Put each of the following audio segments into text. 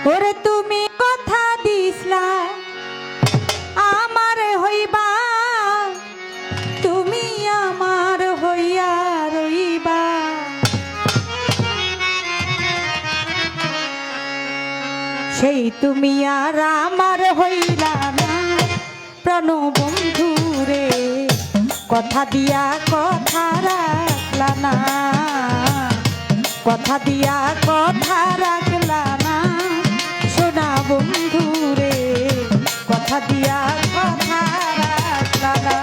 ওরে তুমি কথা দিসলা আমার হইবা, তুমি আমার হইয়া রইবা। সেই তুমি আর আমার হইলা না প্রাণ বন্ধু রে, কথা দিয়া কথা রাখলা না, কথা দিয়া কথা রাখলা না সোনা বন্ধু রে, কথা দিয়া কথা রাখলা না।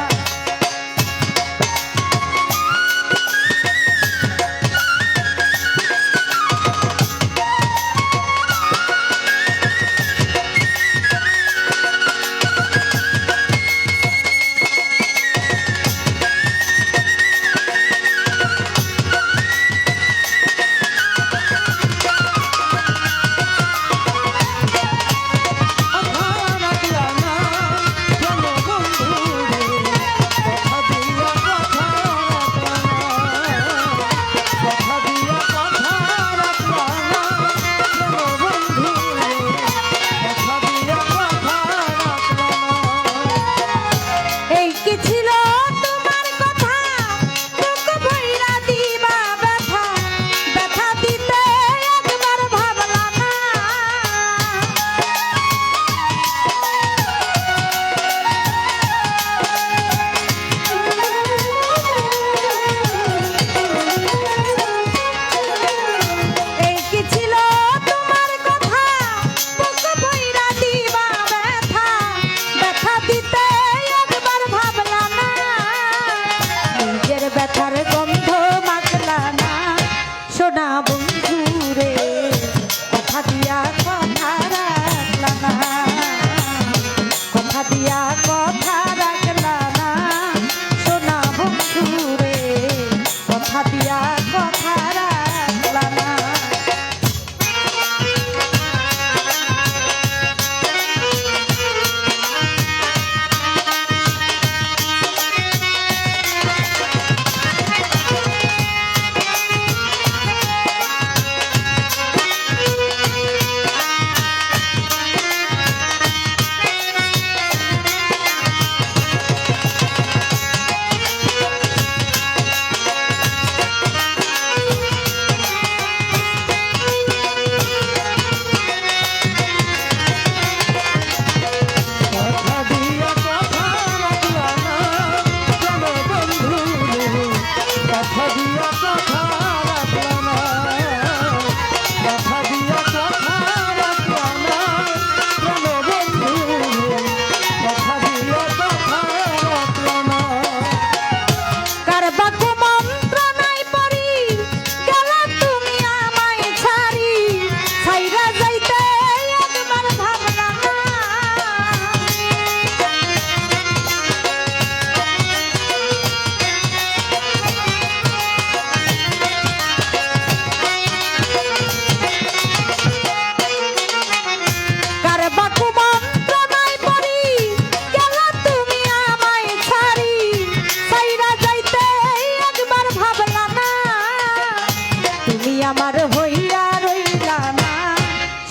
আমার হইয়া রইলা না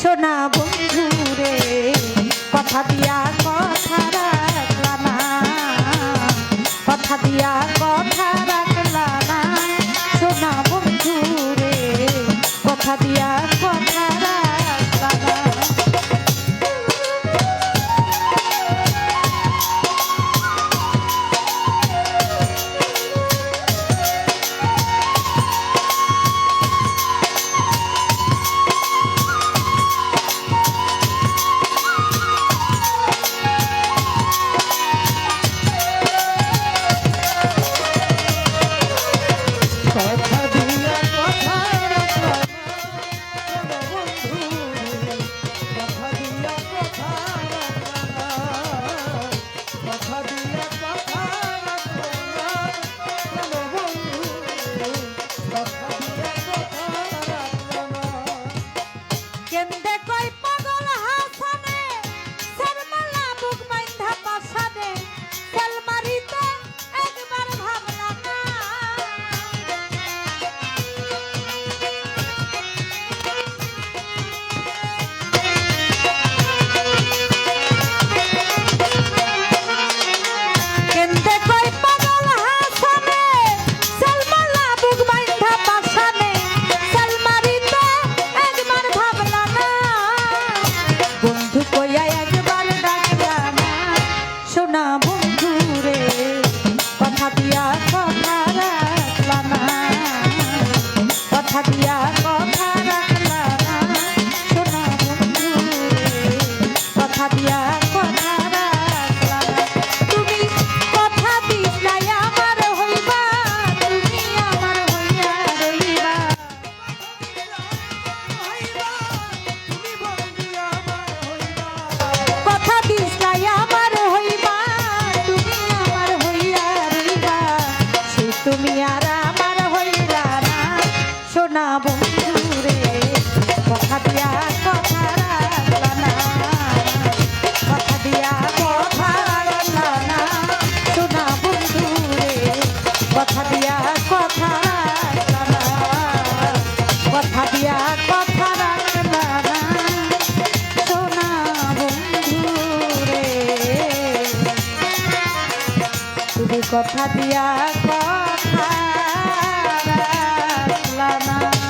সোনা বন্ধু রে, কথা দিয়া কথা রাখলা না, কথা দিয়া কথা রাখলা না সোনা বন্ধু রে, কথা দিয়া কথা রাখলা না। তুমি কথা দিয়া কথা রাখলা না।